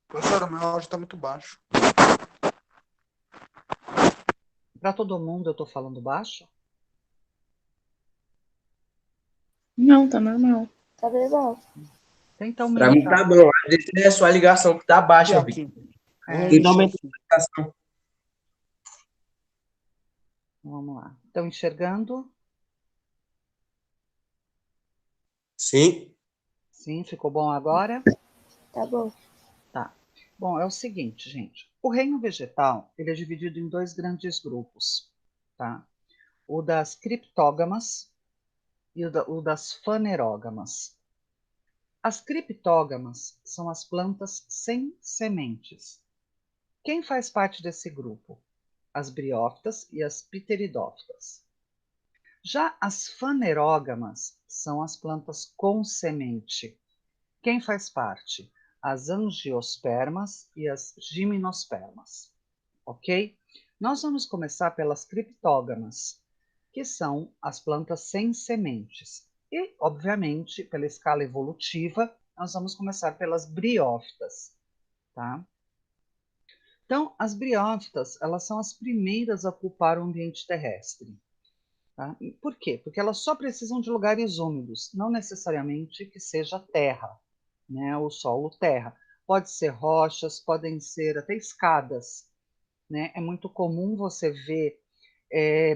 Professora, meu áudio tá muito baixo. Para todo mundo eu estou falando baixo? Não, tá normal. Tá legal. Tenta Pra mim aumentar. tá bom. Às vezes é a sua ligação que tá Aqui, baixa, Vitor. aqui. Vamos É, Tenta mexer aumentar aqui. a ligação. vamos lá. Estão enxergando? Sim. Sim, ficou bom agora? Tá bom. Tá. Bom, é o seguinte, gente. O reino vegetal, ele é dividido em dois grandes grupos, tá? O das criptógamas e o das fanerógamas. As criptógamas são as plantas sem sementes. Quem faz parte desse grupo? As briófitas e as pteridófitas. Já as fanerógamas são as plantas com semente. Quem faz parte? As angiospermas e as gimnospermas. Ok? Nós vamos começar pelas criptógamas, que são as plantas sem sementes. E, obviamente, pela escala evolutiva, nós vamos começar pelas briófitas, tá? Então, as briófitas, elas são as primeiras a ocupar o ambiente terrestre. Tá? Por quê? Porque elas só precisam de lugares úmidos, não necessariamente que seja terra, né? O solo terra. Pode ser rochas, podem ser até escadas. Né? É muito comum você ver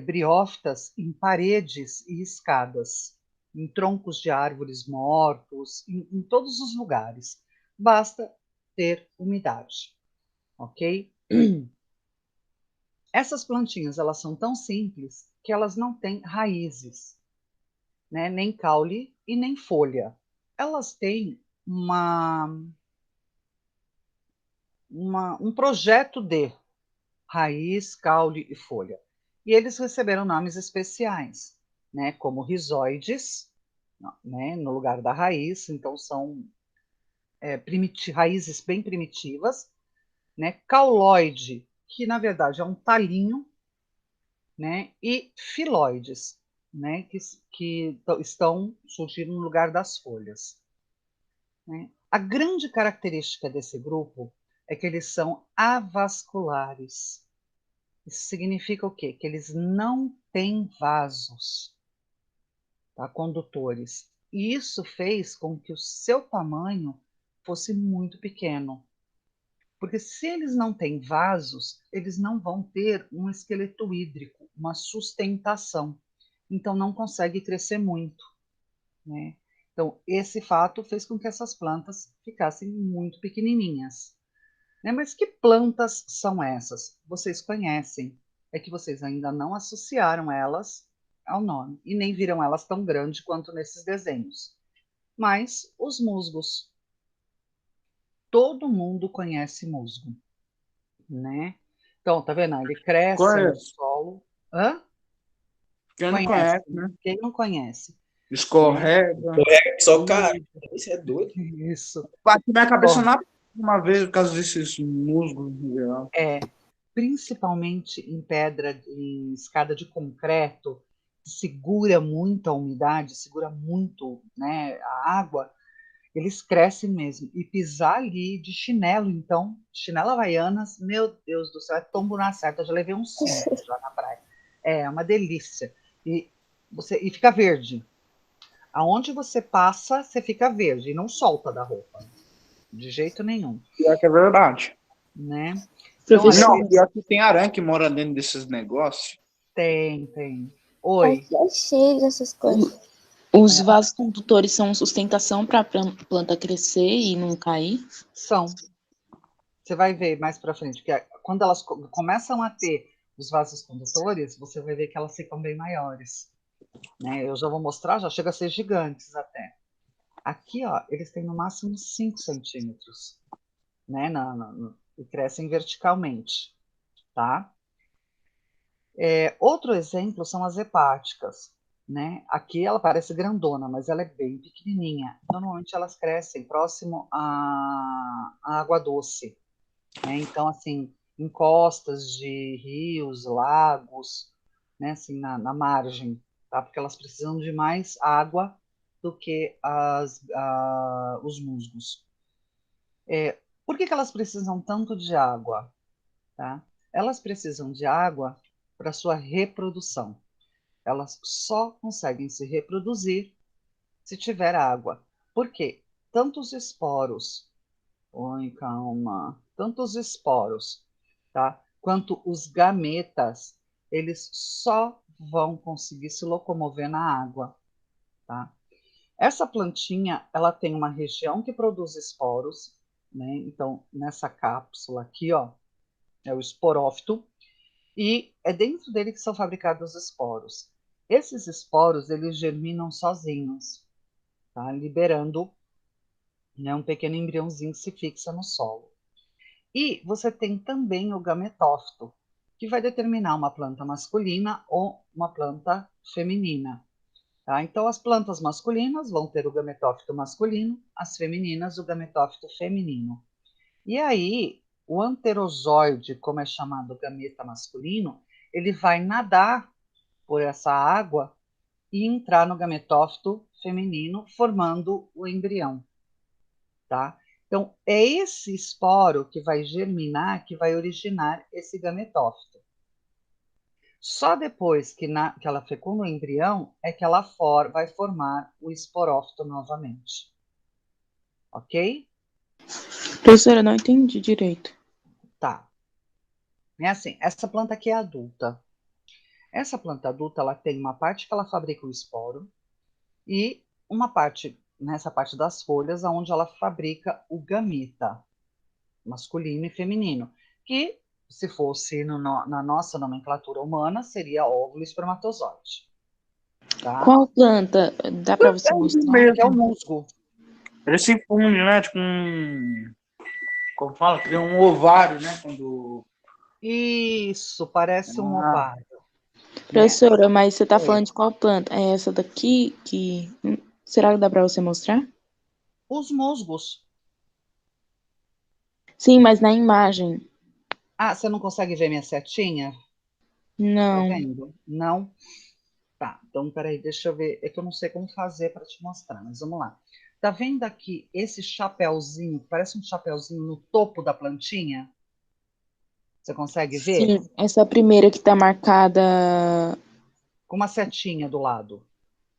briófitas em paredes e escadas, em troncos de árvores mortos, em todos os lugares. Basta ter umidade, ok? Essas plantinhas, elas são tão simples que elas não têm raízes, né? Nem caule e nem folha. Elas têm um projeto de raiz, caule e folha. E eles receberam nomes especiais, né? Como rizoides, né? No lugar da raiz, então são raízes bem primitivas, né? Cauloide, que na verdade é um talinho, né? E filoides, né? Que estão surgindo no lugar das folhas. Né? A grande característica desse grupo é que eles são avasculares. Isso significa o quê? Que eles não têm vasos, tá? Condutores. E isso fez com que o seu tamanho fosse muito pequeno. Porque se eles não têm vasos, eles não vão ter um esqueleto hídrico, uma sustentação. Então não consegue crescer muito, né? Então esse fato fez com que essas plantas ficassem muito pequenininhas. Né? Mas que plantas são essas? Vocês conhecem, é que vocês ainda não associaram elas ao nome e nem viram elas tão grandes quanto nesses desenhos. Mas os musgos, todo mundo conhece musgo, né? Então, tá vendo? Ele cresce no Conheço. solo. Hã? Quem não Conhece? conhece, né? Quem não conhece, né? Escorrega. Só cara. Isso é doido. Isso. Bati minha cabeça Bom, na uma vez por causa desses musgos em geral. principalmente em pedra, em escada de concreto, que segura muito a umidade, segura muito, né, a água, eles crescem mesmo. E pisar ali de chinelo, então, chinelo havaianas, meu Deus do céu, é tombo na certa. Eu já levei uns 5 já na praia. É uma delícia. E fica verde. Aonde você passa, você fica verde e não solta da roupa, de jeito nenhum, Pior que é verdade. né? Então, olha, Professor, Não, pior que tem aranha que mora dentro desses negócios. tem. Oi. Aqui é cheio dessas coisas. os vasos condutores são sustentação para a planta crescer e não cair? São. Você vai ver mais para frente, que quando elas começam a ter os vasos condutores, você vai ver que elas ficam bem maiores. Né? Eu já vou mostrar, já chega a ser gigantes até. Aqui, ó, eles têm no máximo 5 centímetros, né? E crescem verticalmente, tá? Outro exemplo são as hepáticas, né? Aqui ela parece grandona, mas ela é bem pequenininha. Normalmente elas crescem próximo à água doce, né? Então, assim, em costas de rios, lagos, né? Assim, na margem, tá? Porque elas precisam de mais água do que os musgos. Por que que elas precisam tanto de água? Tá? Elas precisam de água para sua reprodução. Elas só conseguem se reproduzir se tiver água. Por quê? Tantos esporos, oi, calma, tantos esporos, tá? Quanto os gametas, eles só vão conseguir se locomover na água, tá? Essa plantinha, ela tem uma região que produz esporos, né? Então, nessa cápsula aqui, ó, é o esporófito, e é dentro dele que são fabricados os esporos. Esses esporos, eles germinam sozinhos, tá? Liberando, né, um pequeno embriãozinho que se fixa no solo. E você tem também o gametófito, que vai determinar uma planta masculina ou uma planta feminina. Tá? Então, as plantas masculinas vão ter o gametófito masculino, as femininas, o gametófito feminino. E aí, o anterozoide, como é chamado o gameta masculino, ele vai nadar por essa água e entrar no gametófito feminino, formando o embrião. Tá? Então, é esse esporo que vai germinar, que vai originar esse gametófito. Só depois que ela fecunda o embrião é que ela vai formar o esporófito novamente. Ok? Professora, eu não entendi direito. Tá. É assim, essa planta aqui é adulta. Essa planta adulta, ela tem uma parte que ela fabrica o esporo e uma parte, nessa parte das folhas, onde ela fabrica o gameta, masculino e feminino, que, se fosse na nossa nomenclatura humana, seria óvulo e espermatozoide. Tá? Qual planta? Dá para você É um mostrar? Que é o mesmo. musgo. Ele se funde, né? Tipo como fala? Cria um ovário, né? Quando... Isso, parece um Ah, ovário. Né? Professora, mas você tá Oi. falando de qual planta? É essa daqui que... Será que dá para você mostrar? Os musgos. Sim, mas na imagem. Ah, você não consegue ver minha setinha? Tá Não. vendo? Não? Tá, então peraí, deixa eu ver. É que eu não sei como fazer para te mostrar, mas vamos lá. Tá vendo aqui esse chapéuzinho, que parece um chapéuzinho no topo da plantinha? Você consegue ver? Sim, essa primeira que tá marcada. Com uma setinha do lado,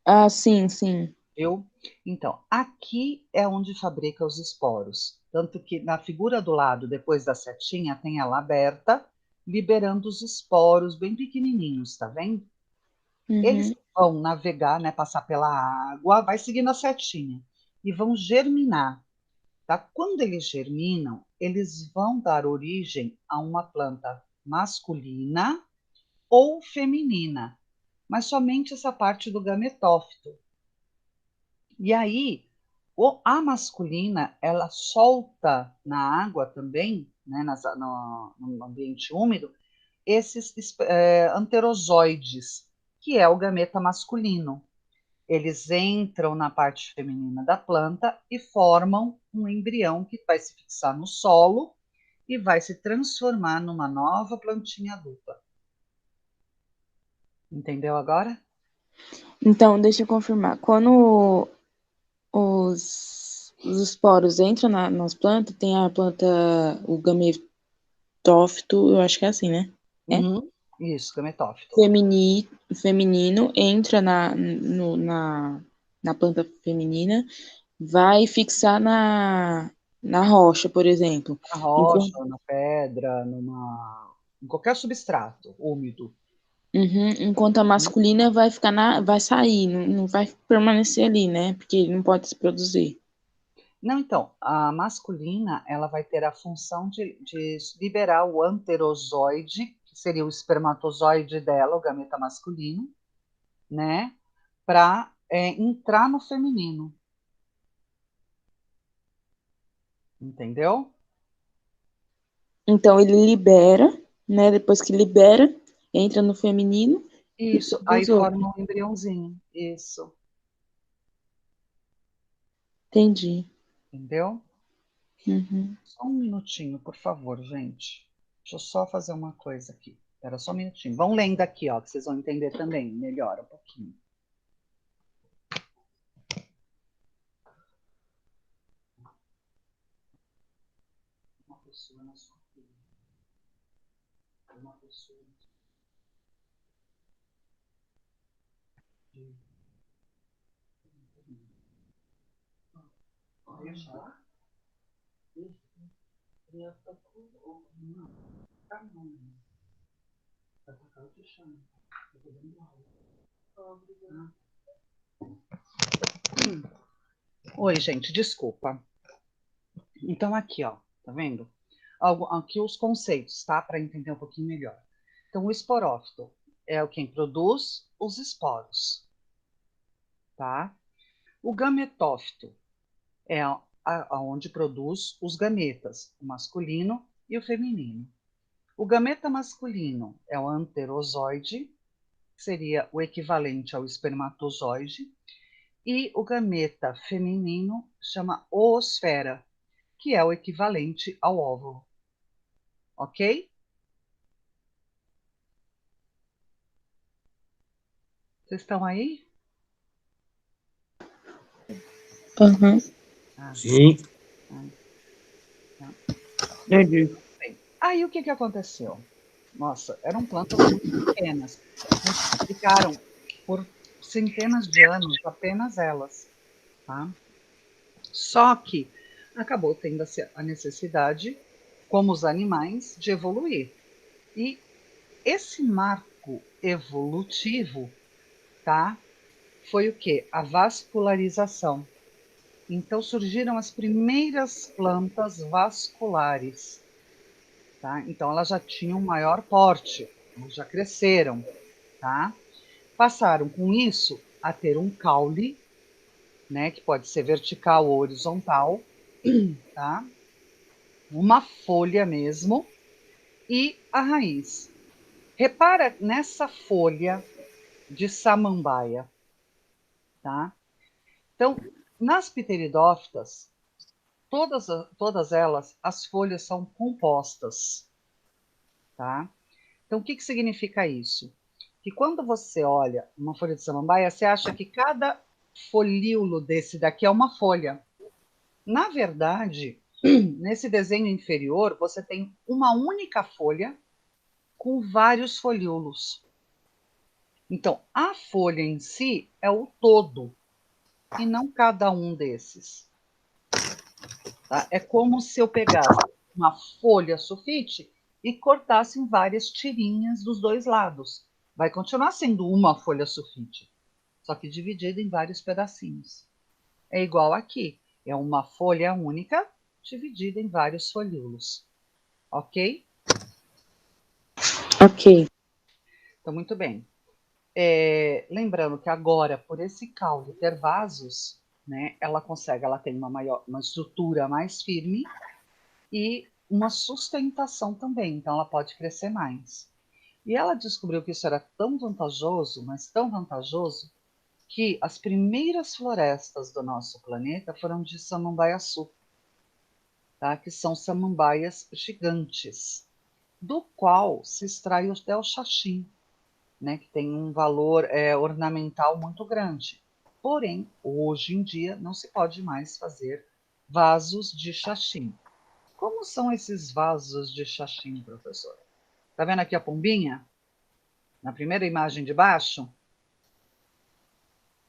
Ah, sim, sim. viu? Então, aqui é onde fabrica os esporos. Tanto que na figura do lado, depois da setinha, tem ela aberta, liberando os esporos bem pequenininhos, tá vendo? Eles Uhum. vão navegar, né, passar pela água, vai seguindo a setinha, e vão germinar. Tá? Quando eles germinam, eles vão dar origem a uma planta masculina ou feminina, mas somente essa parte do gametófito. E aí, a masculina, ela solta na água também, né, no ambiente úmido, esses anterozoides, que é o gameta masculino. Eles entram na parte feminina da planta e formam um embrião que vai se fixar no solo e vai se transformar numa nova plantinha adulta. Entendeu agora? Então, deixa eu confirmar. Quando os esporos entram nas plantas, tem a planta, o gametófito, eu acho que é assim, né? É? Uhum. Isso, gametófito. Feminino entra na planta feminina, vai fixar na rocha, por exemplo. Na Enquanto, rocha, na pedra, em qualquer substrato úmido. enquanto a masculina vai ficar vai sair, não vai permanecer ali, né? Porque não pode se produzir. Não, então, a masculina, ela vai ter a função de liberar o anterozoide, que seria o espermatozoide dela, o gameta masculino, né, para entrar no feminino. Entendeu? Então ele libera, né? Depois que libera, entra no feminino e Isso, aí produz outro. forma um embriãozinho. Isso, Entendi. entendeu? Uhum. Só um minutinho, por favor, gente. Deixa eu só fazer uma coisa aqui. Espera só um minutinho. Vão lendo aqui, ó, que vocês vão entender também melhor um pouquinho. pessoa na sua vida. Uma pessoa de... Deixa lá. Não. Tá não. Vai tocar o te chamo. Eu tô dando aula. Obrigada. Oi, gente, desculpa. Então, aqui, ó, tá vendo? Aqui os conceitos, tá? Para entender um pouquinho melhor. Então, o esporófito é quem produz os esporos, tá? O gametófito é aonde produz os gametas, o masculino e o feminino. O gameta masculino é o anterozoide, que seria o equivalente ao espermatozoide, e o gameta feminino chama oosfera, que é o equivalente ao óvulo. Ok? Vocês estão aí? Aham. Sim. Entendi. Bem, aí o que aconteceu? Nossa, eram plantas muito pequenas. Multiplicaram por centenas de anos, apenas elas. Tá? Só que acabou tendo a necessidade, como os animais, de evoluir. E esse marco evolutivo, tá? Foi o quê? A vascularização. Então surgiram as primeiras plantas vasculares. Tá? Então elas já tinham maior porte, já cresceram. Tá? Passaram com isso a ter um caule, né, que pode ser vertical ou horizontal, tá? Uma folha mesmo, e a raiz. Repara nessa folha de samambaia. Tá? Então, nas pteridófitas, todas elas, as folhas são compostas. Tá? Então, o que significa isso? Que quando você olha uma folha de samambaia, você acha que cada folíolo desse daqui é uma folha. Na verdade, nesse desenho inferior, você tem uma única folha com vários folíolos. Então, a folha em si é o todo, e não cada um desses. Tá? É como se eu pegasse uma folha sulfite e cortasse em várias tirinhas dos dois lados. Vai continuar sendo uma folha sulfite, só que dividida em vários pedacinhos. É igual aqui, é uma folha única dividida em vários folíolos. Ok? Ok. Então, muito bem. Lembrando que agora, por esse caule ter vasos, né, ela tem uma estrutura mais firme e uma sustentação também, então ela pode crescer mais. E ela descobriu que isso era tão vantajoso, mas tão vantajoso, que as primeiras florestas do nosso planeta foram de samambaiaçu, tá? Que são samambaias gigantes, do qual se extrai até o xaxim, né? Que tem um valor ornamental muito grande. Porém, hoje em dia não se pode mais fazer vasos de xaxim. Como são esses vasos de xaxim, professor? Tá vendo aqui a pombinha? Na primeira imagem de baixo?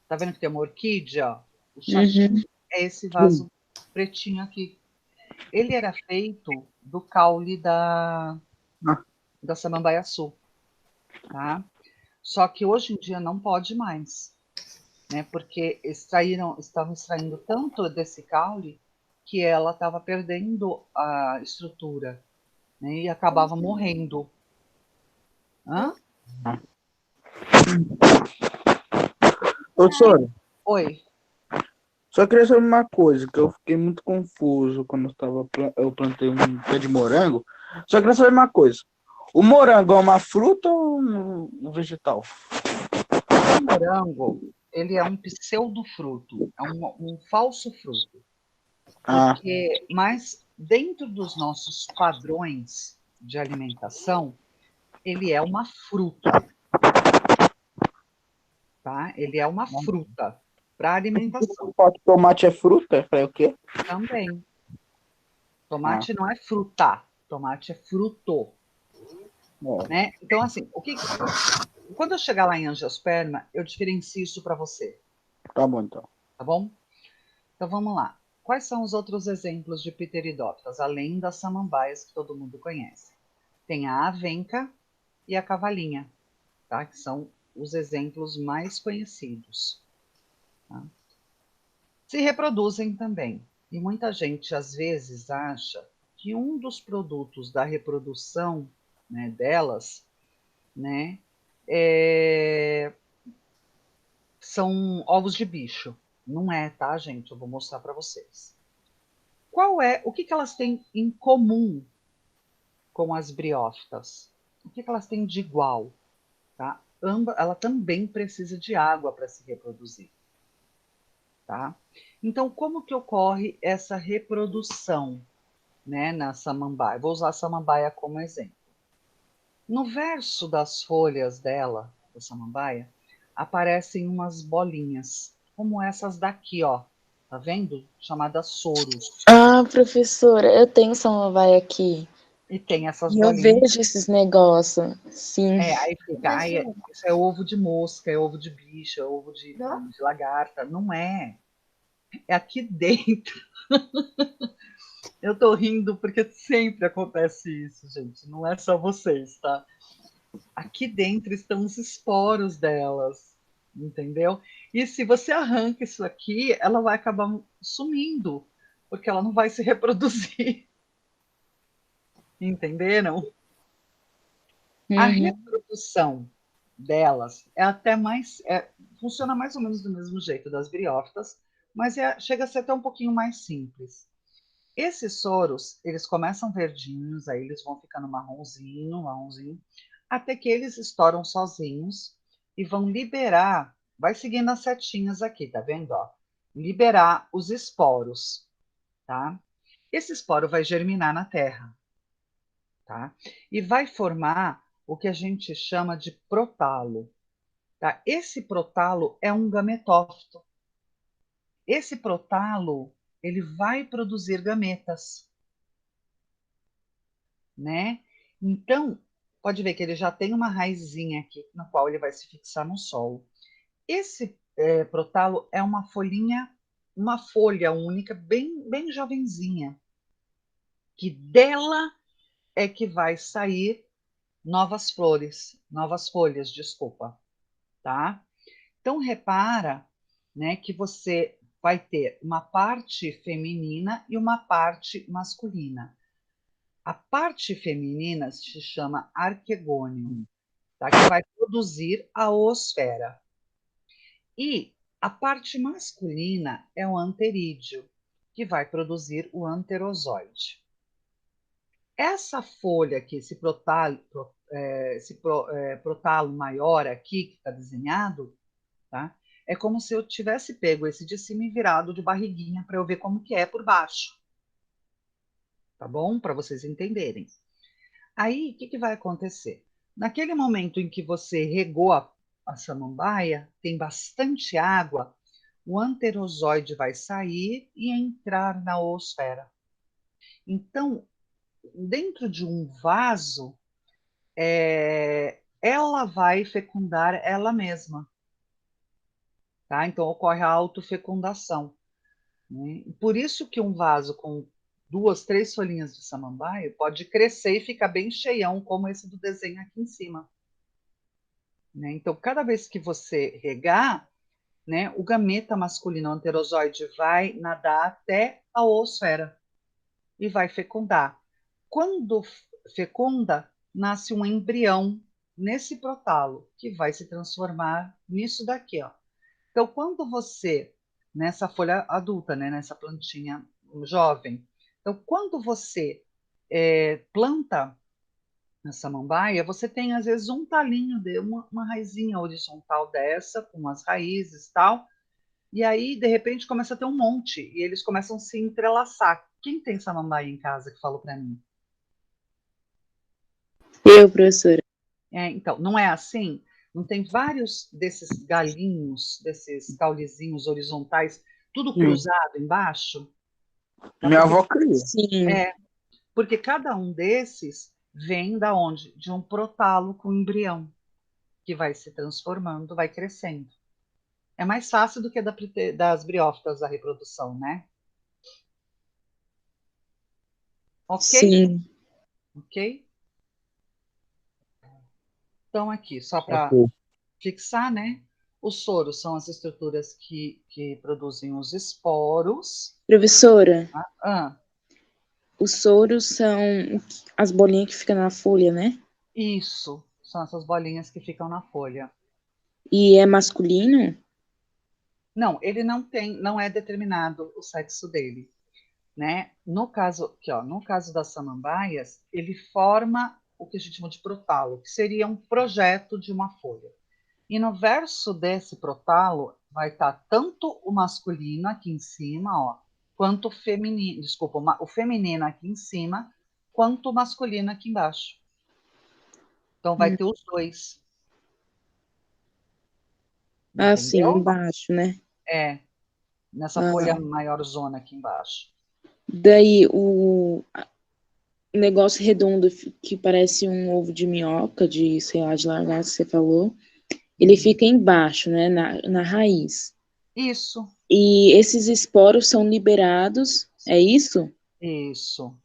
Tá vendo que tem uma orquídea? O xaxim é esse vaso pretinho aqui. Ele era feito do caule da samambaiaçu, tá? Só que hoje em dia não pode mais, né? Porque estavam extraindo tanto desse caule que ela estava perdendo a estrutura, né? E acabava morrendo. Hã? Professora, Oi. só queria saber uma coisa, que eu fiquei muito confuso quando eu plantei um pé de morango. Só queria saber uma coisa. O morango é uma fruta ou um vegetal? O morango, ele é um pseudofruto, é um falso fruto. Mas dentro dos nossos padrões de alimentação, ele é uma fruta. Tá? Ele é uma fruta para alimentação. O tomate é fruta? É o quê? Também. Tomate não é fruta, tomate é fruto, É, né? Então, assim, quando eu chegar lá em angiosperma, eu diferencio isso para você, tá bom, então. tá bom? Então, vamos lá. Quais são os outros exemplos de pteridófitas, além das samambaias que todo mundo conhece? Tem a avenca e a cavalinha, tá? Que são os exemplos mais conhecidos. Tá? Se reproduzem também. E muita gente, às vezes, acha que um dos produtos da reprodução, né, delas, né, são ovos de bicho. Não é, tá, gente? Eu vou mostrar para vocês. O que elas têm em comum com as briófitas? O que elas têm de igual? Tá? Ela também precisa de água para se reproduzir. Tá? Então, como que ocorre essa reprodução, né, na samambaia? Vou usar a samambaia como exemplo. No verso das folhas dela, da samambaia, aparecem umas bolinhas, como essas daqui, ó. Tá vendo? Chamadas soros. Ah, professora, eu tenho samambaia aqui. E tem essas E eu bolinhas. vejo esses negócios. Sim. Aí fica, isso é ovo de mosca, é ovo de bicho, é ovo de lagarta. Não é. É aqui dentro. Eu tô rindo porque sempre acontece isso, gente. Não é só vocês, tá? Aqui dentro estão os esporos delas, entendeu? E se você arranca isso aqui, ela vai acabar sumindo, porque ela não vai se reproduzir. Entenderam? A Uhum. reprodução delas é até mais. Funciona mais ou menos do mesmo jeito das briófitas, mas chega a ser até um pouquinho mais simples. Esses soros, eles começam verdinhos, aí eles vão ficando marronzinho, marronzinho, até que eles estouram sozinhos e vão liberar, vai seguindo as setinhas aqui, tá vendo? Ó? Liberar os esporos, tá? Esse esporo vai germinar na terra, tá? E vai formar o que a gente chama de protalo, tá? Esse protalo é um gametófito. Esse protalo, ele vai produzir gametas, né? Então, pode ver que ele já tem uma raizinha aqui, na qual ele vai se fixar no solo. Esse protalo é uma folhinha, uma folha única, bem, bem jovenzinha, que dela é que vai sair novas flores, novas folhas, desculpa, tá? Então, repara, né, que você vai ter uma parte feminina e uma parte masculina. A parte feminina se chama arquegônio, tá? Que vai produzir a oosfera. E a parte masculina é o anterídeo, que vai produzir o anterozoide. Essa folha aqui, esse protalo maior aqui, que está desenhado, tá? É como se eu tivesse pego esse de cima e virado de barriguinha para eu ver como que é por baixo. Tá bom? Para vocês entenderem. Aí, o que, que vai acontecer? Naquele momento em que você regou a samambaia, tem bastante água, o anterozoide vai sair e entrar na oosfera. Então, dentro de um vaso, ela vai fecundar ela mesma. Tá? Então, ocorre a autofecundação. Né? Por isso que um vaso com 2, 3 folhinhas de samambaia pode crescer e ficar bem cheião, como esse do desenho aqui em cima. Né? Então, cada vez que você regar, né, o gameta masculino anterozoide vai nadar até a oosfera e vai fecundar. Quando fecunda, nasce um embrião nesse protalo, que vai se transformar nisso daqui. Ó. Então, quando você, nessa folha adulta, né, nessa plantinha jovem, então, quando você planta na samambaia, você tem às vezes um talinho de uma raizinha horizontal dessa, com as raízes e tal, e aí de repente começa a ter um monte, e eles começam a se entrelaçar. Quem tem samambaia em casa que falou para mim? Eu, professora. Então, não é assim? Não tem vários desses galinhos, desses caulezinhos horizontais, tudo Sim. cruzado embaixo? Minha avó cria. Sim, Porque cada um desses vem da onde? De um prótalo com embrião, que vai se transformando, vai crescendo. É mais fácil do que das briófitas a reprodução, né? Ok? sim. Ok? Então, aqui, só para Ok. fixar, né? Os soros são as estruturas que produzem os esporos. Professora, Ah, os soros são as bolinhas que ficam na folha, né? isso, são essas bolinhas que ficam na folha. E é masculino? Não, ele não é determinado o sexo dele, né? No caso, aqui, ó, no caso das samambaias, ele forma o que a gente chama de prótalo, que seria um projeto de uma folha. E no verso desse prótalo vai estar tanto o masculino aqui em cima, ó, quanto o feminino, desculpa, o feminino aqui em cima, quanto o masculino aqui embaixo. Então vai ter os dois. Ah, sim, Entendeu? embaixo, né? É, nessa folha Ah, maior zona aqui embaixo. daí o negócio redondo que parece um ovo de minhoca, de, sei lá, de largato que você falou, ele fica embaixo, né? Na raiz. Isso, E esses esporos são liberados, é isso? isso.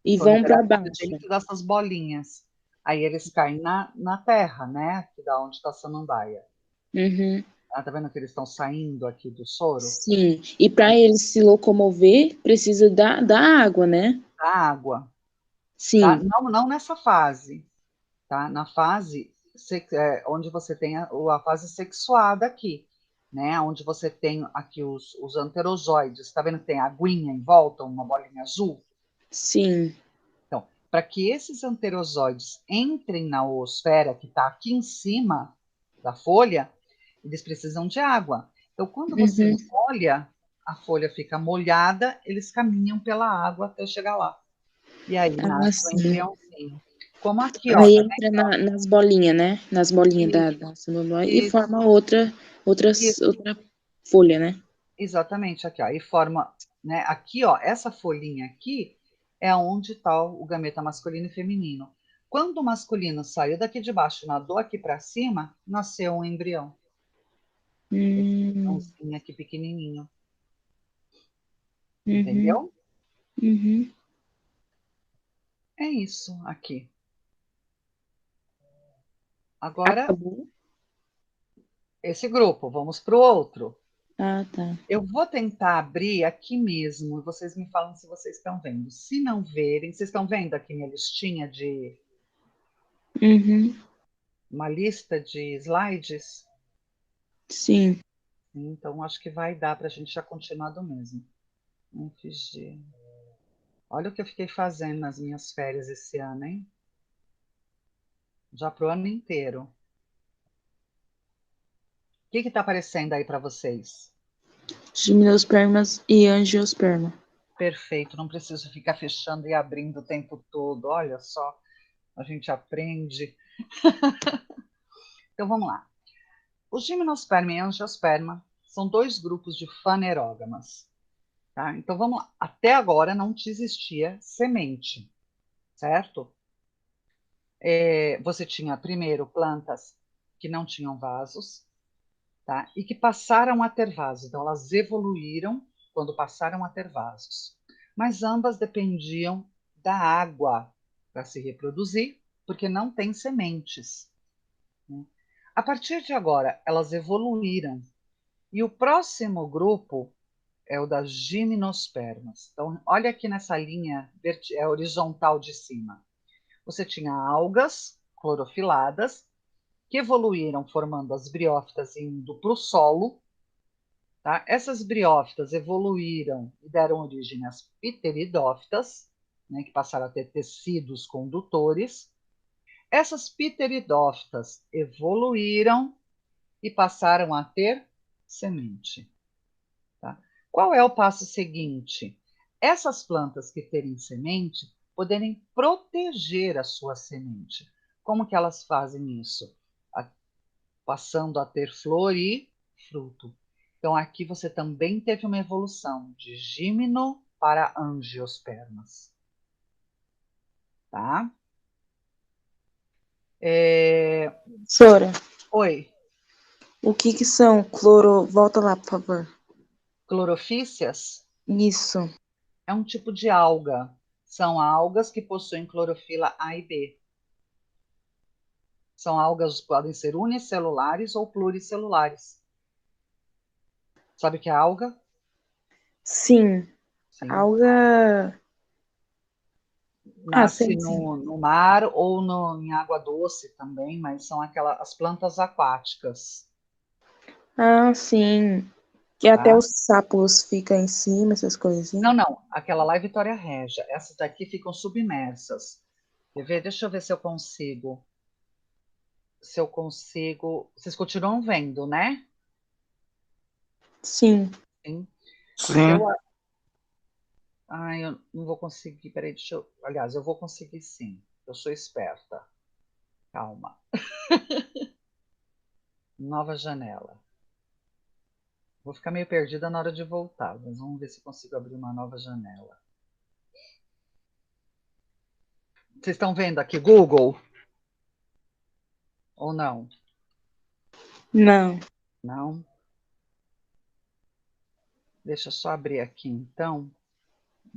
E São vão para liberados de baixo. dentro dessas bolinhas. Aí eles caem na terra, né? Que da onde está a samambaia. Uhum. Ah, tá vendo que eles estão saindo aqui do soro? Sim. E para ele se locomover, precisa da água, né? Da água. Tá? Sim. Não nessa fase, tá? Na fase onde você tem a fase sexuada aqui, né? Onde você tem aqui os anterozoides, tá vendo que tem a aguinha em volta, uma bolinha azul? Sim. Então, para que esses anterozoides entrem na oosfera, que está aqui em cima da folha, eles precisam de água. Então, quando você Uhum. molha, a folha fica molhada, eles caminham pela água até chegar lá. E aí Ah, nasce o sim. embriãozinho. Como aqui, ó, Aí tá entra nas bolinhas, né? Nas bolinhas da samambaia e vendo? forma outra folha, né? Exatamente, aqui, ó. E forma, né? Aqui, ó, essa folhinha aqui é onde está o gameta masculino e feminino. Quando o masculino saiu daqui de baixo, nadou aqui para cima, nasceu um embrião. Esse Hum, embriãozinho aqui pequenininho, uhum, entendeu? uhum. É isso aqui. Agora, Acabou? esse grupo, vamos para o outro. Ah, tá. Eu vou tentar abrir aqui mesmo e vocês me falam se vocês estão vendo. Se não verem, vocês estão vendo aqui minha listinha de Uhum, uma lista de slides? sim. Então, acho que vai dar para a gente já continuar do mesmo. FG. Olha o que eu fiquei fazendo nas minhas férias esse ano, hein? Já pro ano inteiro. O que está aparecendo aí para vocês? Gimnospermas e angiosperma. Perfeito, não preciso ficar fechando e abrindo o tempo todo. Olha só, a gente aprende. Então, vamos lá. Os gimnosperma e angiosperma são dois grupos de fanerógamas. Tá? Então, vamos lá. Até agora não existia semente, certo? Você tinha primeiro plantas que não tinham vasos, tá? E que passaram a ter vasos. Então, elas evoluíram quando passaram a ter vasos. Mas ambas dependiam da água para se reproduzir, porque não tem sementes, né? A partir de agora, elas evoluíram. E o próximo grupo é o das gimnospermas. Então, olha aqui nessa linha horizontal de cima. Você tinha algas clorofiladas que evoluíram formando as briófitas indo para o solo. Tá? Essas briófitas evoluíram e deram origem às pteridófitas, né, que passaram a ter tecidos condutores. Essas pteridófitas evoluíram e passaram a ter semente. Tá? Qual é o passo seguinte? Essas plantas que terem semente poderem proteger a sua semente. Como que elas fazem isso? Passando a ter flor e fruto. Então, aqui você também teve uma evolução de gimno para angiospermas. Tá? Sora, Oi, o que que são cloro... Volta lá, por favor. clorofícias Isso. é um tipo de alga. São algas que possuem clorofila A e B. São algas que podem ser unicelulares ou pluricelulares. Sabe o que é alga? Sim. Sim. Alga... Nasce sim. no mar ou em água doce também, mas são as plantas aquáticas. Sim. Que Tá? até os sapos ficam em cima, essas coisas assim. Não. Aquela lá é Vitória Régia. Essas daqui ficam submersas. Quer ver? Deixa eu ver se eu consigo. Vocês continuam vendo, né? Sim. Sim. Sim. Eu não vou conseguir. Peraí, deixa eu. Aliás, eu vou conseguir sim. Eu sou esperta. Calma. Nova janela. Vou ficar meio perdida na hora de voltar, mas vamos ver se consigo abrir uma nova janela. Vocês estão vendo aqui Google? Ou não? Não. Não? Deixa eu só abrir aqui então.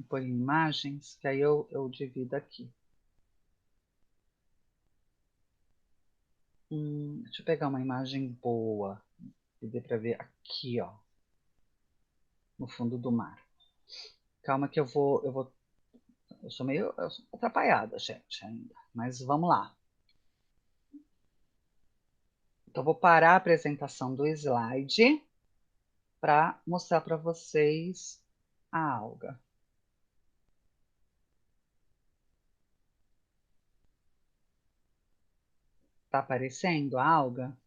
Põe imagens, que aí eu divido aqui. Deixa eu pegar uma imagem boa, que dê para ver aqui, ó, no fundo do mar. Calma que eu sou meio atrapalhada, gente, ainda, mas vamos lá. Então, vou parar a apresentação do slide para mostrar para vocês a alga. Tá aparecendo a alga?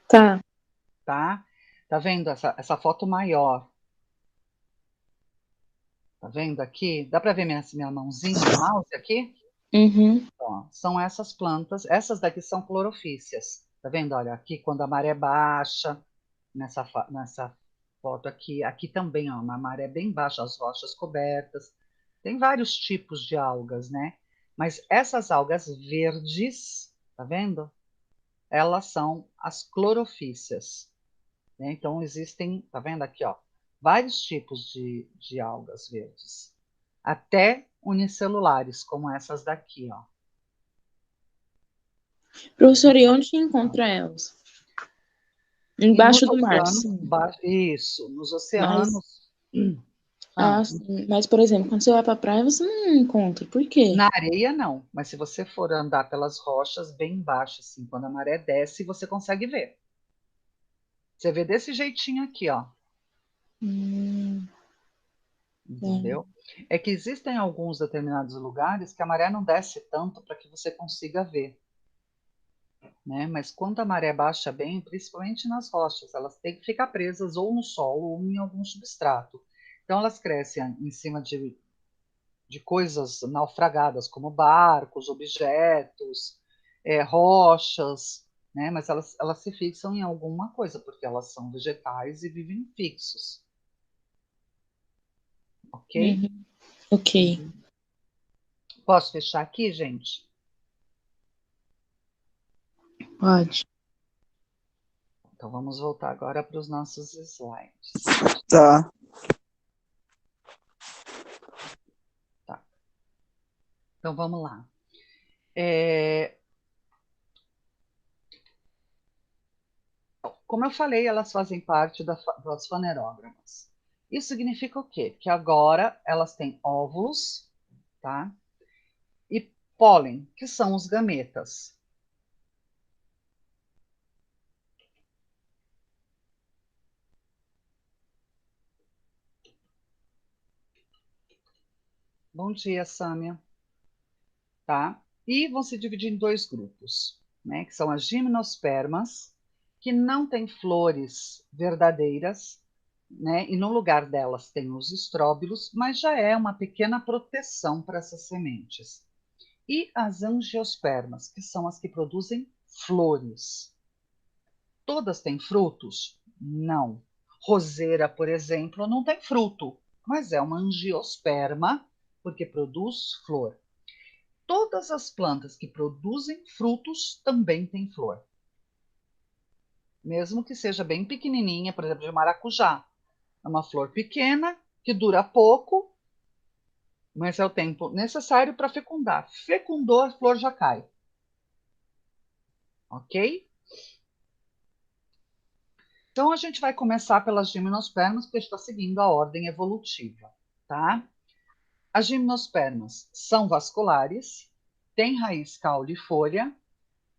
Tá. Tá? Tá vendo essa foto maior? Tá vendo aqui? Dá para ver minha mãozinha no mouse aqui? Uhum. Ó, são essas plantas. Essas daqui são clorofícias. Tá vendo? Olha, aqui quando a maré baixa, nessa foto aqui. Aqui também, ó, uma maré bem baixa, as rochas cobertas. Tem vários tipos de algas, né? Mas essas algas verdes, tá vendo? Elas são as clorofícias, né? Então existem, tá vendo aqui, ó, vários tipos de algas verdes, até unicelulares, como essas daqui, ó. Professora, e onde encontra elas? Embaixo do mar, oceanos, sim. isso, nos Mas, oceanos. Ah, sim. Mas, por exemplo, quando você vai pra praia, você não encontra. Por quê? na areia não, mas se você for andar pelas rochas bem embaixo, assim, quando a maré desce, você consegue ver. Você vê desse jeitinho aqui, ó. Hum, Entendeu? É que existem alguns determinados lugares que a maré não desce tanto para que você consiga ver, né? Mas quando a maré baixa bem, principalmente nas rochas, elas têm que ficar presas ou no solo ou em algum substrato. Então elas crescem em cima de coisas naufragadas, como barcos, objetos, rochas, né? Mas elas se fixam em alguma coisa, porque elas são vegetais e vivem fixos. Ok? uhum. Ok. Posso fechar aqui, gente? Pode. Então vamos voltar agora para os nossos slides. Tá. Tá. Então vamos lá. Como eu falei, elas fazem parte das fanerógamas. Isso significa o quê? Que agora elas têm óvulos, tá? E pólen, que são os gametas. Bom dia, Sâmia. Tá? E vão se dividir em dois grupos, né? Que são as gimnospermas, que não têm flores verdadeiras, né? E no lugar delas tem os estróbilos, mas já é uma pequena proteção para essas sementes. E as angiospermas, que são as que produzem flores. Todas têm frutos? Não. Roseira, por exemplo, não tem fruto, mas é uma angiosperma, porque produz flor. Todas as plantas que produzem frutos também têm flor. Mesmo que seja bem pequenininha, por exemplo, de maracujá. É uma flor pequena, que dura pouco, mas é o tempo necessário para fecundar. Fecundou, a flor já cai. Ok? Então, a gente vai começar pelas gimnospermas, porque está seguindo a ordem evolutiva, tá? As gimnospermas são vasculares, têm raiz, caule e folha,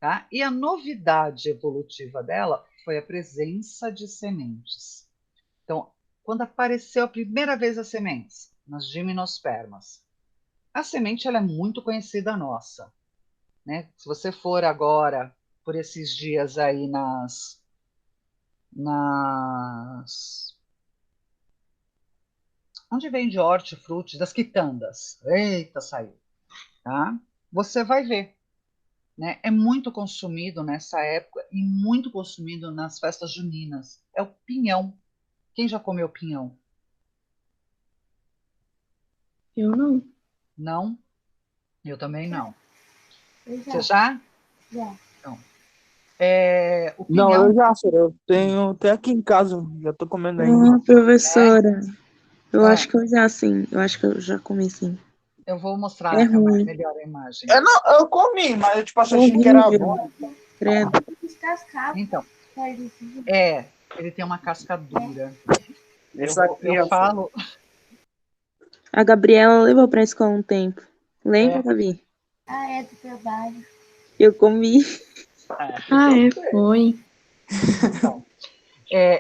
tá? E a novidade evolutiva dela foi a presença de sementes. Então, quando apareceu a primeira vez as sementes, nas gimnospermas, a semente ela é muito conhecida nossa, né? Se você for agora, por esses dias aí nas onde vende hortifruti, das quitandas. Eita, saiu, tá? Você vai ver, né? É muito consumido nessa época e muito consumido nas festas juninas. É o pinhão. Quem já comeu pinhão? Eu não. Não? Eu também não. Eu Você já. já? Já. Então, o Não, pinhão eu já, senhor. Eu tenho até aqui em casa. Já tô comendo ainda. Ah, professora, eu é, acho que eu já sim. Eu acho que eu já comi sim. eu vou É mostrar ruim, melhor a imagem. Eu, não, eu comi, mas eu tipo, assim, achei que era horrível. bom. Credo. Descascava. Então, Faz ele tem uma casca dura. Esse aqui, Eu ó. falo, A Gabriela levou pra escola um tempo. Lembra, é, Gabi? Ah, é do trabalho. Eu comi. Ah, é, foi. então,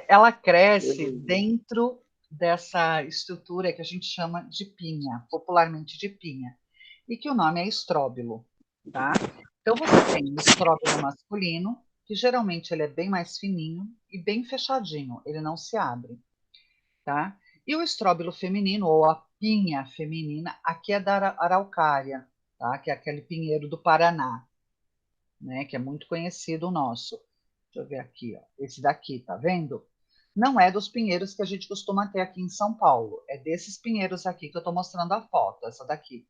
ela cresce dentro dessa estrutura que a gente chama de pinha, popularmente de pinha, e que o nome é estróbilo, tá? Então você tem o estróbilo masculino, que geralmente ele é bem mais fininho e bem fechadinho, ele não se abre, tá? E o estróbilo feminino, ou a pinha feminina, aqui é da araucária, tá? Que é aquele pinheiro do Paraná, né? Que é muito conhecido o nosso. Deixa eu ver aqui, ó. Esse daqui, tá vendo? Não é dos pinheiros que a gente costuma ter aqui em São Paulo. É desses pinheiros aqui que eu estou mostrando a foto, essa daqui,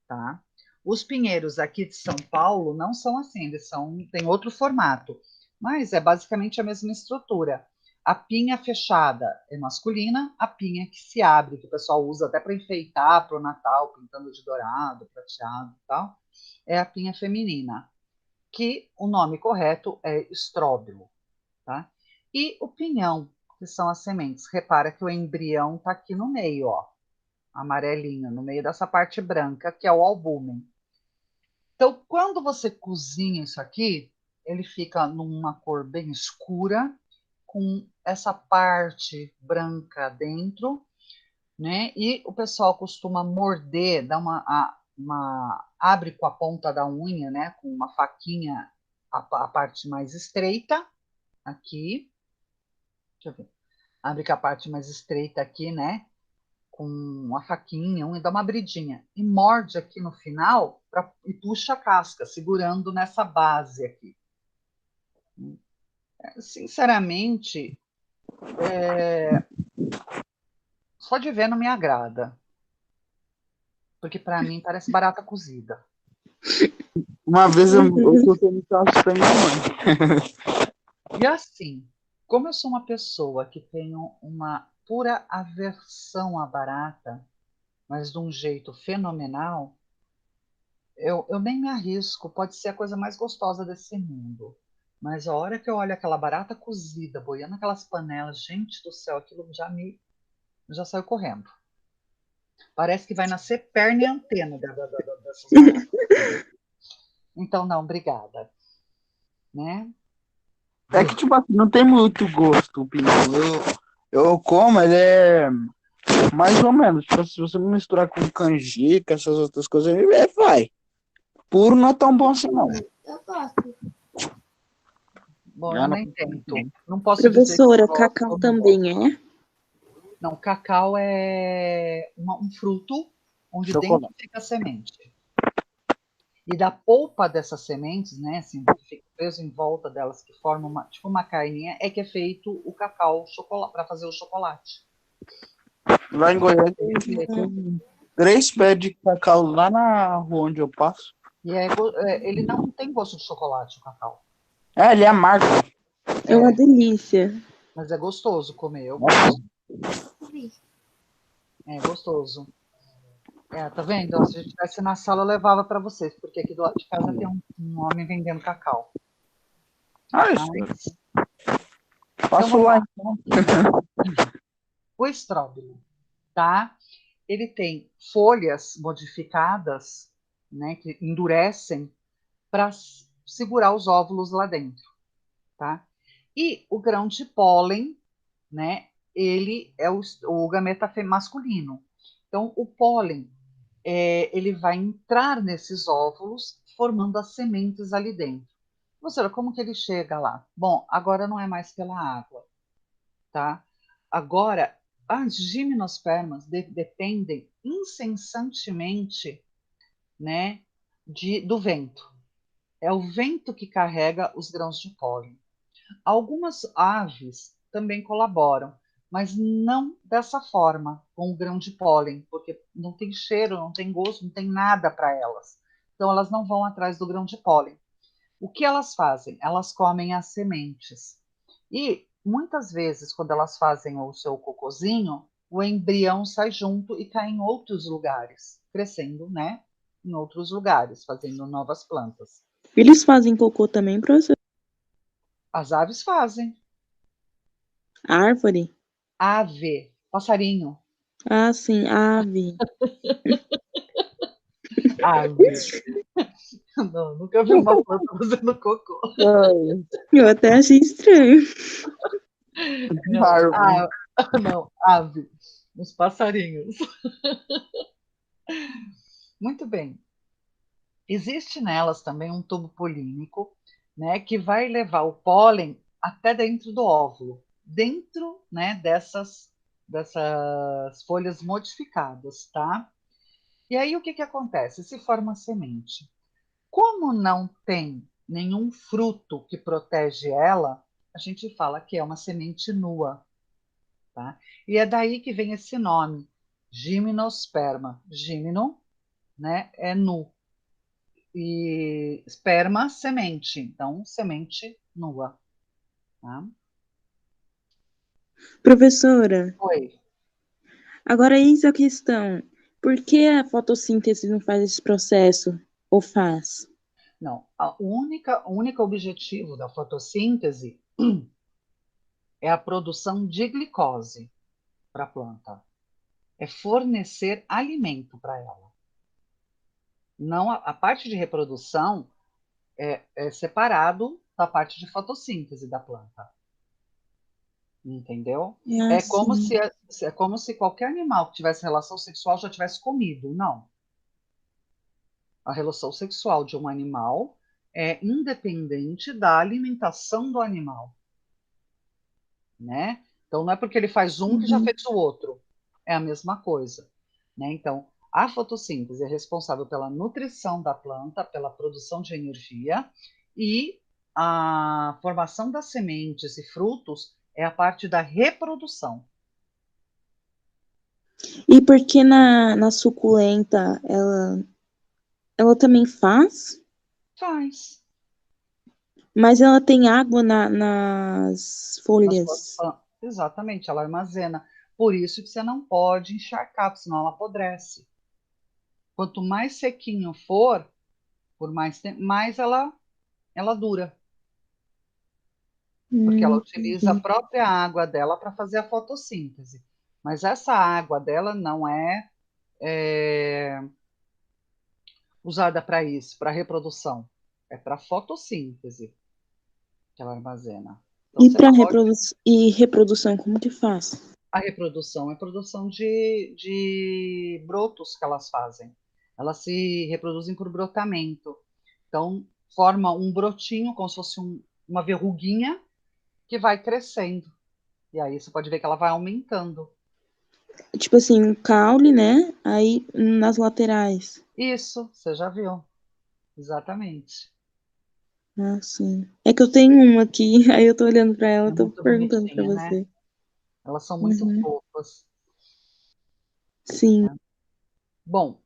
tá? Os pinheiros aqui de São Paulo não são assim, eles têm outro formato, mas é basicamente a mesma estrutura. A pinha fechada é masculina, a pinha que se abre, que o pessoal usa até para enfeitar para o Natal, pintando de dourado, prateado e tal, é a pinha feminina, que o nome correto é estróbilo, tá? E o pinhão, que são as sementes. Repara que o embrião está aqui no meio, ó, amarelinho, no meio dessa parte branca, que é o albúmen. Então, quando você cozinha isso aqui, ele fica numa cor bem escura, com essa parte branca dentro, né? E o pessoal costuma morder, dar abre com a ponta da unha, né? Com uma faquinha, a parte mais estreita aqui. Deixa eu ver. Abre com a parte mais estreita aqui, né? Com uma faquinha, e dá uma abridinha. E morde aqui no final e puxa a casca, segurando nessa base aqui. Sinceramente, só de ver não me agrada. Porque para mim parece barata cozida. Uma vez eu soltei no churrasco pra minha mãe. E assim, como eu sou uma pessoa que tenho uma pura aversão à barata, mas de um jeito fenomenal, eu nem me arrisco. Pode ser a coisa mais gostosa desse mundo. Mas a hora que eu olho aquela barata cozida, boiando aquelas panelas, gente do céu, aquilo já saiu correndo. Parece que vai nascer perna e antena dessas baratas. Então, não, obrigada. Né? É que, tipo assim, não tem muito gosto o pinhão. Eu como, ele é mais ou menos. Tipo, se você misturar com canjica, essas outras coisas, vai. Puro não é tão bom assim, não. Eu gosto. Bom, Ah, eu não. nem tento. Não posso dizer que Professora, eu gosto cacau ou não gosto. também é? Não, cacau é um fruto onde Chocolate. dentro fica a semente. E da polpa dessas sementes, né, assim, que fica preso em volta delas, que forma tipo uma carninha, é que é feito o cacau para fazer o chocolate. Lá em Goiânia tem 3 pés de cacau lá na rua onde eu passo. E ele não tem gosto de chocolate, o cacau. Ele é amargo. É uma delícia. Mas é gostoso comer. Eu gosto. É gostoso. Tá vendo? Se a gente estivesse na sala, eu levava para vocês, porque aqui do lado de casa tem um homem vendendo cacau. Isso. Passo lá então. O estróbilo, tá? Ele tem folhas modificadas, né, que endurecem para segurar os óvulos lá dentro, tá? E o grão de pólen, né, ele é o gameta masculino. Então, o pólen, ele vai entrar nesses óvulos, formando as sementes ali dentro. Professora, como que ele chega lá? Bom, agora não é mais pela água, tá? Agora, as gimnospermas dependem incessantemente, né, do vento. É o vento que carrega os grãos de pólen. Algumas aves também colaboram, mas não dessa forma, com o grão de pólen, porque não tem cheiro, não tem gosto, não tem nada para elas. Então, elas não vão atrás do grão de pólen. O que elas fazem? Elas comem as sementes. E muitas vezes, quando elas fazem o seu cocôzinho, o embrião sai junto e cai em outros lugares, crescendo, né? Em outros lugares, fazendo novas plantas. Eles fazem cocô também, professor? As aves fazem. Árvore? Ave, passarinho. Ah, sim, ave. Ave. Não, nunca vi uma planta fazendo cocô. Eu até achei estranho. Não, ave. Os passarinhos. Muito bem. Existe nelas também um tubo polínico, né, que vai levar o pólen até dentro do óvulo, dentro, né, dessas folhas modificadas, tá? E aí o que acontece? Se forma a semente. Como não tem nenhum fruto que protege ela, a gente fala que é uma semente nua, tá? E é daí que vem esse nome, gimnosperma. Gimno, né, é nu. E esperma, semente. Então, semente nua. Tá? Professora, Oi. agora eis a questão. Por que a fotossíntese não faz esse processo? Ou faz? Não, o único objetivo da fotossíntese é a produção de glicose para a planta. É fornecer alimento para ela. Não, a parte de reprodução é separado da parte de fotossíntese da planta. Entendeu? É como sim. é como se qualquer animal que tivesse relação sexual já tivesse comido. Não. A relação sexual de um animal é independente da alimentação do animal, né? Então não é porque ele faz um que já fez o outro. É a mesma coisa, né? Então, a fotossíntese é responsável pela nutrição da planta, pela produção de energia, e a formação das sementes e frutos é a parte da reprodução. E por que na suculenta ela também faz? Faz. Mas ela tem água nas folhas. Exatamente, ela armazena. Por isso que você não pode encharcar, porque senão ela apodrece. Quanto mais sequinho for, por mais tempo, mais ela dura. Porque ela utiliza a própria água dela para fazer a fotossíntese. Mas essa água dela não é usada para isso, para reprodução. É para fotossíntese que ela armazena. Então, E você para não pode... reprodução, como que faz? A reprodução é produção de brotos que elas fazem. Elas se reproduzem por brotamento. Então, forma um brotinho, como se fosse uma verruguinha, que vai crescendo. E aí você pode ver que ela vai aumentando. Tipo assim, um caule, né? Aí nas laterais. Isso, você já viu. Exatamente. Ah, sim. É que eu tenho uma aqui, aí eu tô olhando pra ela, É tô muito perguntando pra bonitinha, né? você. Elas são muito fofas. Sim. Bom,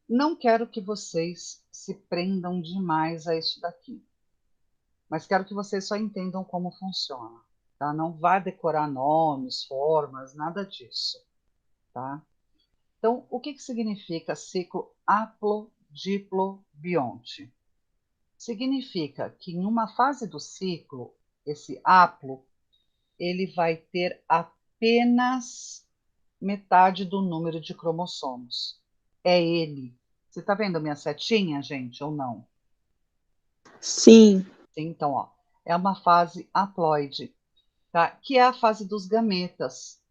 não quero que vocês se prendam demais a isso daqui, mas quero que vocês só entendam como funciona, tá? Não vá decorar nomes, formas, nada disso, tá? Então, o que significa ciclo haplo-diplo-bionte? Significa que em uma fase do ciclo, esse haplo, ele vai ter apenas metade do número de cromossomos. É ele. Você está vendo a minha setinha, gente, ou não? Sim. Então, ó, é uma fase haploide, tá? Que é a fase dos gametas,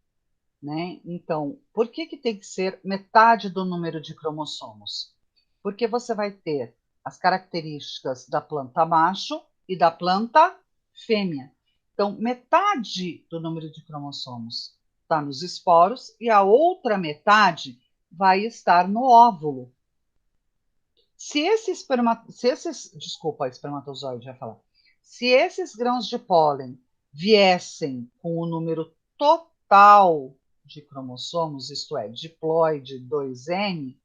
né? Então, por que tem que ser metade do número de cromossomos? Porque você vai ter as características da planta macho e da planta fêmea. Então, metade do número de cromossomos está nos esporos e a outra metade vai estar no óvulo. Se espermatozoide, já falar. Se esses grãos de pólen viessem com o número total de cromossomos, isto é, diploide 2N, o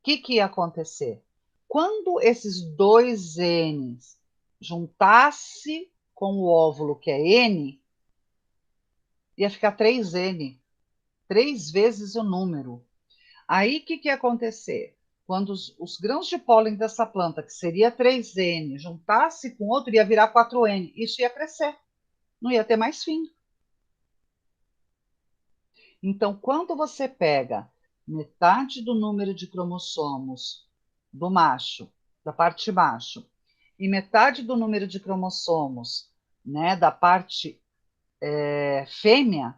que ia acontecer? Quando esses 2Ns juntasse com o óvulo, que é N, ia ficar 3N, 3 vezes o número. Aí o que ia acontecer? Quando os grãos de pólen dessa planta, que seria 3N, juntasse com outro, ia virar 4N. Isso ia crescer, não ia ter mais fim. Então, quando você pega metade do número de cromossomos do macho, da parte macho, e metade do número de cromossomos, né, da parte fêmea,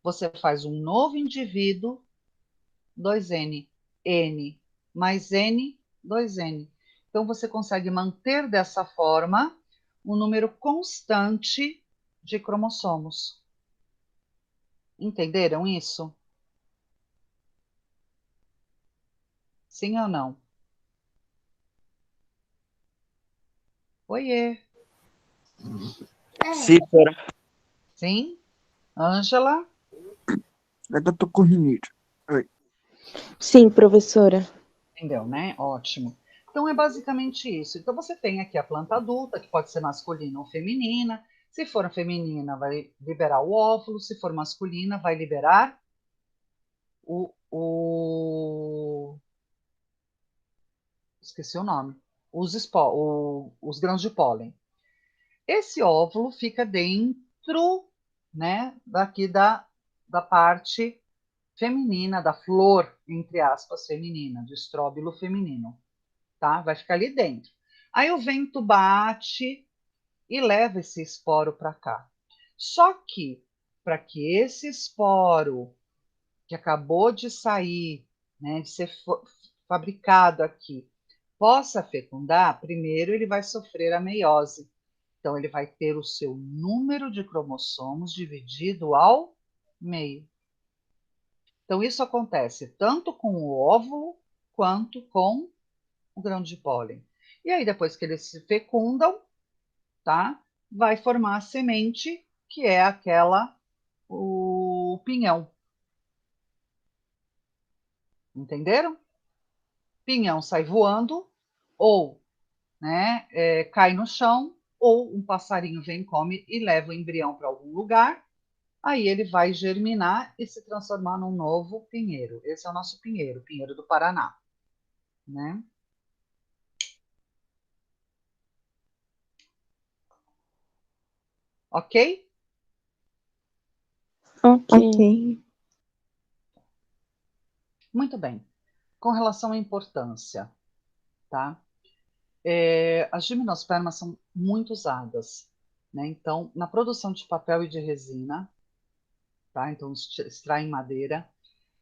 você faz um novo indivíduo, 2N, N mais N, 2N. Então, você consegue manter dessa forma um número constante de cromossomos. Entenderam isso? Sim ou não? Oiê. Sim, senhora. Sim? Ângela? É que eu tô com rinite. Sim, professora. Entendeu, né? Ótimo. Então, é basicamente isso. Então, você tem aqui a planta adulta, que pode ser masculina ou feminina. Se for feminina, vai liberar o óvulo. Se for masculina, vai liberar esqueci o nome, os grãos de pólen. Esse óvulo fica dentro, né, daqui da parte feminina, da flor, entre aspas, feminina, do estróbilo feminino, tá? Vai ficar ali dentro. Aí o vento bate e leva esse esporo para cá. Só que, para que esse esporo que acabou de sair, né, de ser fabricado aqui, possa fecundar, primeiro ele vai sofrer a meiose. Então, ele vai ter o seu número de cromossomos dividido ao meio. Então, isso acontece tanto com o óvulo quanto com o grão de pólen. E aí, depois que eles se fecundam, tá? Vai formar a semente, que é o pinhão. Entenderam? Pinhão sai voando, ou né, cai no chão, ou um passarinho vem, come e leva o embrião para algum lugar, aí ele vai germinar e se transformar num novo pinheiro. Esse é o nosso pinheiro, pinheiro do Paraná. Né? Ok? Ok. Muito bem. Com relação à importância, tá? As gimnospermas são muito usadas, né? Então, na produção de papel e de resina, tá? Então, extraem madeira.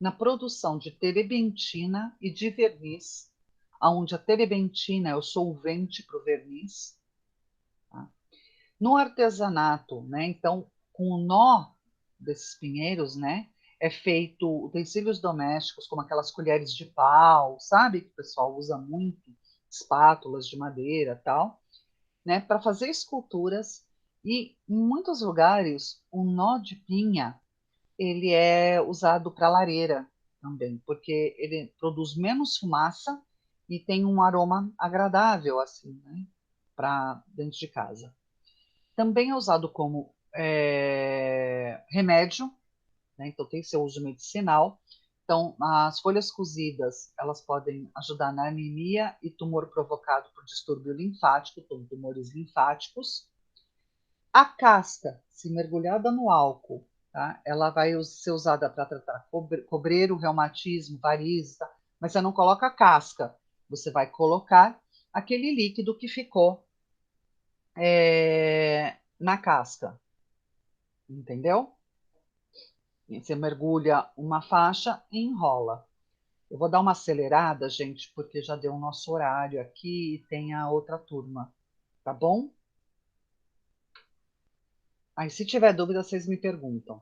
Na produção de terebentina e de verniz, onde a terebentina é o solvente para o verniz. Tá? No artesanato, né? Então, com o nó desses pinheiros, né? É feito utensílios domésticos, como aquelas colheres de pau, sabe? Que o pessoal usa muito, espátulas de madeira tal, né? Para fazer esculturas. E em muitos lugares, o nó de pinha ele é usado para lareira também, porque ele produz menos fumaça e tem um aroma agradável, assim, né, para dentro de casa. Também é usado como remédio, né, então tem seu uso medicinal. Então, as folhas cozidas, elas podem ajudar na anemia e tumor provocado por distúrbio linfático, tumores linfáticos. A casca, se mergulhada no álcool, tá, ela vai ser usada para tratar cobreiro, reumatismo, varizes, tá? Mas você não coloca a casca, você vai colocar aquele líquido que ficou na casca, entendeu? E você mergulha uma faixa e enrola. Eu vou dar uma acelerada, gente, porque já deu o nosso horário aqui e tem a outra turma, tá bom? Aí, se tiver dúvida, vocês me perguntam.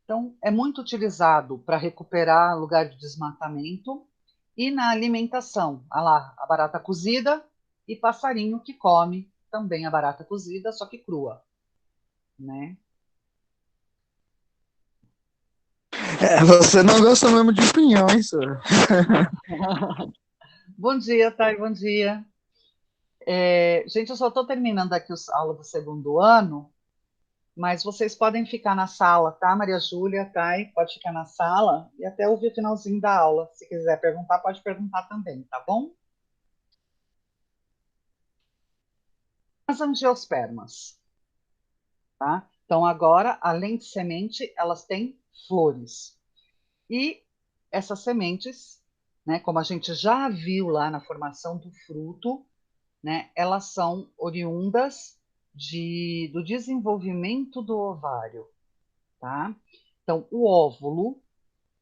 Então, é muito utilizado para recuperar lugar de desmatamento e na alimentação. Olha lá, a barata cozida e passarinho que come também a barata cozida, só que crua, né? Você não gosta mesmo de pinhão, hein, senhor? Bom dia, Thay, bom dia. Gente, eu só estou terminando aqui a aula do segundo ano, mas vocês podem ficar na sala, tá, Maria Júlia, Thay? Pode ficar na sala e até ouvir o finalzinho da aula. Se quiser perguntar, pode perguntar também, tá bom? As angiospermas, tá? Então, agora, além de semente, elas têm flores. E essas sementes, né, como a gente já viu lá na formação do fruto, né, elas são oriundas do desenvolvimento do ovário, tá? Então, o óvulo,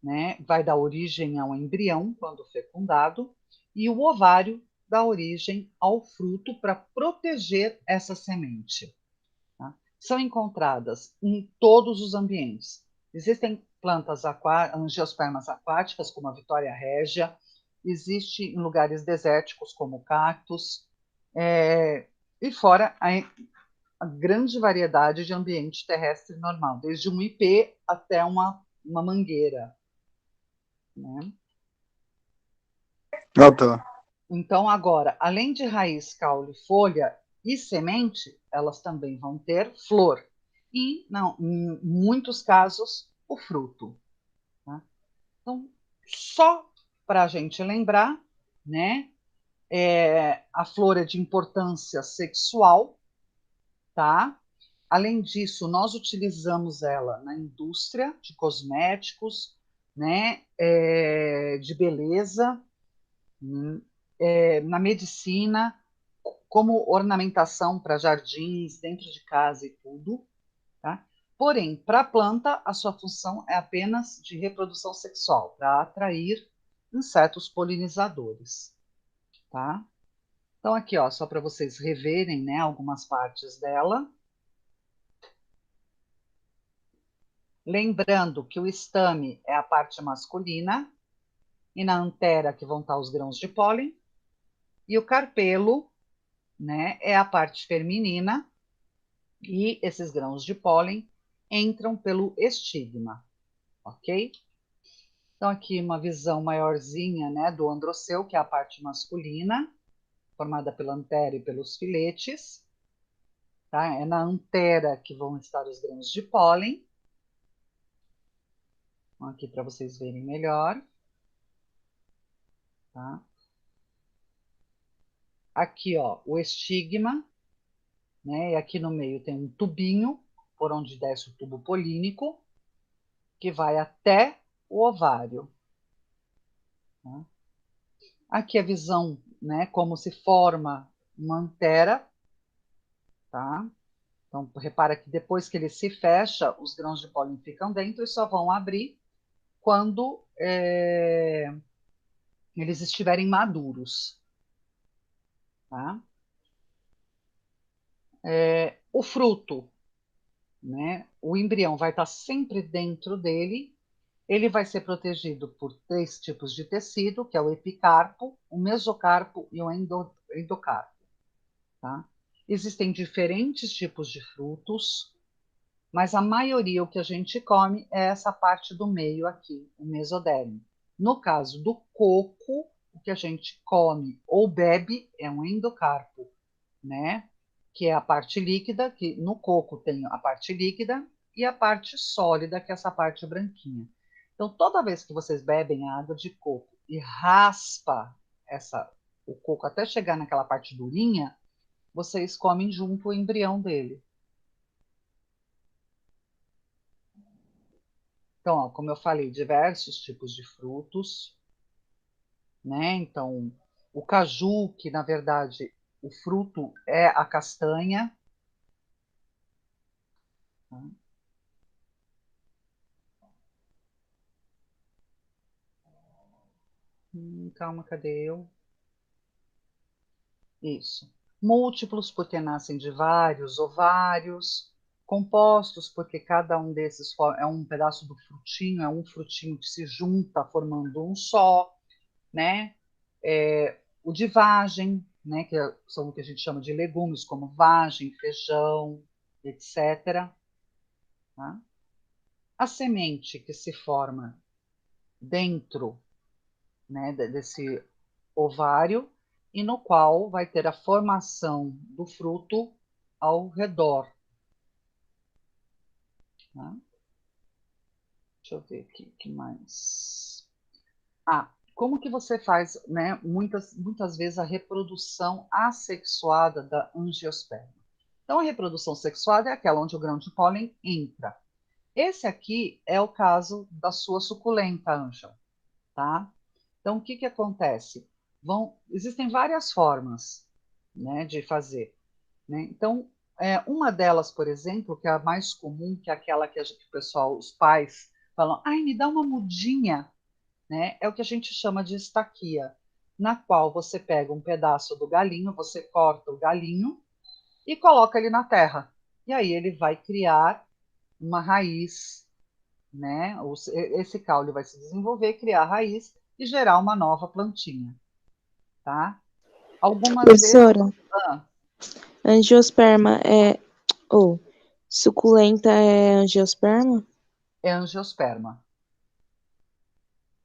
né, vai dar origem ao embrião quando fecundado, e o ovário dá origem ao fruto para proteger essa semente. Tá? São encontradas em todos os ambientes. Existem plantas angiospermas aquáticas, como a Vitória régia, existe em lugares desérticos, como cactos, e fora a grande variedade de ambiente terrestre normal, desde um ipê até uma mangueira. Né? Não tô. Então, agora, além de raiz, caule, folha e semente, elas também vão ter flor. E, não, em muitos casos, o fruto. Tá? Então, só para a gente lembrar, né? A flor é de importância sexual, tá? Além disso, nós utilizamos ela na indústria de cosméticos, né? De beleza, na medicina, como ornamentação para jardins, dentro de casa e tudo. Tá? Porém, para a planta, a sua função é apenas de reprodução sexual, para atrair insetos polinizadores. Tá? Então, aqui, ó, só para vocês reverem, né, algumas partes dela. Lembrando que o estame é a parte masculina, e na antera que vão estar os grãos de pólen, e o carpelo, né, é a parte feminina, e esses grãos de pólen entram pelo estigma, ok? Então, aqui uma visão maiorzinha, né, do androceu, que é a parte masculina, formada pela antera e pelos filetes. Tá? É na antera que vão estar os grãos de pólen. Aqui para vocês verem melhor. Tá? Aqui, ó, o estigma, né? E aqui no meio tem um tubinho, por onde desce o tubo polínico, que vai até o ovário. Tá? Aqui a visão, né, como se forma uma antera, tá? Então, repara que depois que ele se fecha, os grãos de pólen ficam dentro e só vão abrir quando eles estiverem maduros. Tá? O fruto, né? O embrião vai estar sempre dentro dele. Ele vai ser protegido por 3 tipos de tecido, que é o epicarpo, o mesocarpo e o endocarpo. Tá? Existem diferentes tipos de frutos, Mas a maioria, o que a gente come é essa parte do meio aqui, o mesoderme. No caso do coco, o que a gente come ou bebe é um endocarpo, né? Que é a parte líquida, que no coco tem a parte líquida e a parte sólida, que é essa parte branquinha. Então, toda vez que vocês bebem a água de coco e raspa o coco até chegar naquela parte durinha, vocês comem junto o embrião dele. Então, ó, como eu falei, diversos tipos de frutos, né? Então, o caju, que na verdade o fruto é a castanha. Tá? Calma, cadê eu? Isso. Múltiplos, porque nascem de vários ovários. Compostos, porque cada um desses é um pedaço do frutinho, é um frutinho que se junta formando um só, né? O de vagem, né? Que são o que a gente chama de legumes, como vagem, feijão, etc. Tá? A semente que se forma dentro, né, desse ovário e no qual vai ter a formação do fruto ao redor. Tá? Deixa eu ver aqui, o que mais? Como que você faz, né, muitas vezes a reprodução assexuada da angiosperma? Então, a reprodução sexuada é aquela onde o grão de pólen entra. Esse aqui é o caso da sua suculenta, Ângela, tá? Então, o que que acontece? Existem várias formas, né, de fazer, né? Então, uma delas, por exemplo, que é a mais comum, que é aquela que o pessoal, os pais, falam, ai, me dá uma mudinha, né? É o que a gente chama de estaquia, na qual você pega um pedaço do galinho, você corta o galinho e coloca ele na terra. E aí ele vai criar uma raiz, né? Esse caule vai se desenvolver, criar raiz e gerar uma nova plantinha, tá? Algumas vezes. Professora, angiosperma ou suculenta é angiosperma? É angiosperma,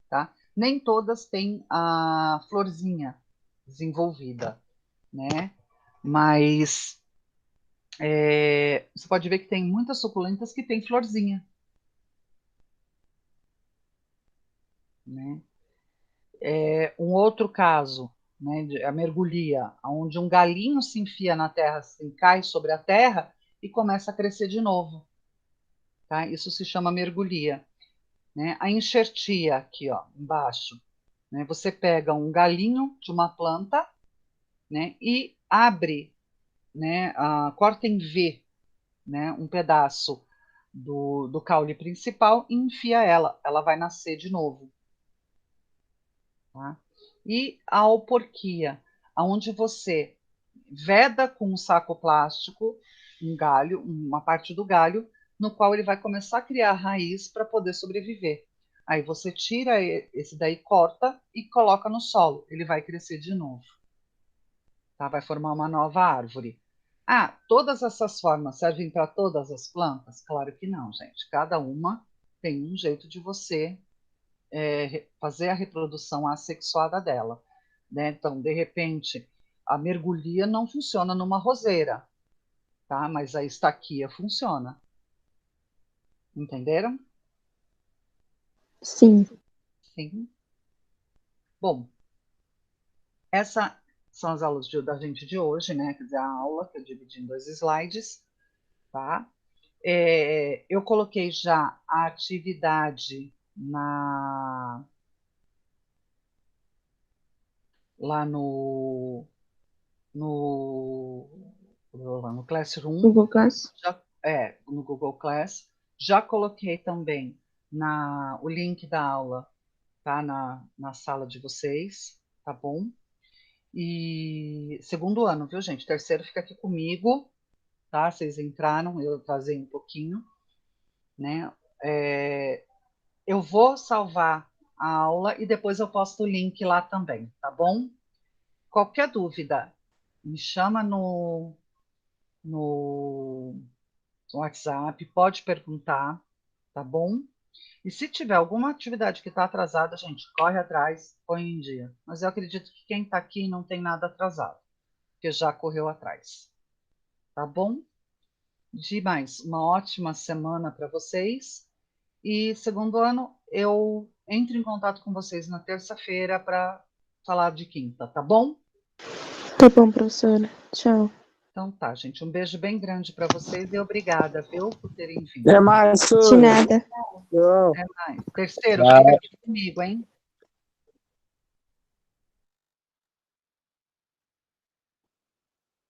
tá? Nem todas têm a florzinha desenvolvida, né? Mas você pode ver que tem muitas suculentas que têm florzinha, né? Um outro caso, né, a mergulhia, onde um galinho se enfia na terra, assim, cai sobre a terra e começa a crescer de novo. Tá? Isso se chama mergulhia. Né? A enxertia, aqui ó, embaixo, né? Você pega um galinho de uma planta, né, e abre, né, corta em V, né, um pedaço do caule principal e enfia ela vai nascer de novo. Tá? E a alporquia, onde você veda com um saco plástico um galho, uma parte do galho, no qual ele vai começar a criar raiz para poder sobreviver. Aí você tira esse daí, corta e coloca no solo, ele vai crescer de novo. Tá? Vai formar uma nova árvore. Todas essas formas servem para todas as plantas? Claro que não, gente. Cada uma tem um jeito de você fazer a reprodução assexuada dela. Né? Então, de repente, a mergulhia não funciona numa roseira, tá? Mas a estaquia funciona. Entenderam? Sim. Sim. Bom, essas são as aulas da gente de hoje, né? Quer dizer, a aula que eu dividi em 2 slides, tá? Eu coloquei já a atividade lá no, no Classroom. Google Class. No Google Class. Já coloquei também o link da aula, tá? Na sala de vocês, tá bom? E segundo ano, viu, gente? Terceiro fica aqui comigo, tá? Vocês entraram, eu atrasei um pouquinho, né? Eu vou salvar a aula e depois eu posto o link lá também, tá bom? Qualquer dúvida, me chama no no WhatsApp, pode perguntar, tá bom? E se tiver alguma atividade que está atrasada, gente, corre atrás, põe em dia. Mas eu acredito que quem está aqui não tem nada atrasado, porque já correu atrás. Tá bom? Demais. Uma ótima semana para vocês. E segundo ano, eu entro em contato com vocês na terça-feira para falar de quinta, tá bom? Tá bom, professora. Tchau. Então tá, gente. Um beijo bem grande para vocês e obrigada, viu, por terem vindo. É mais, De nada. Tchau. Até mais. Terceiro, fica aqui comigo, hein?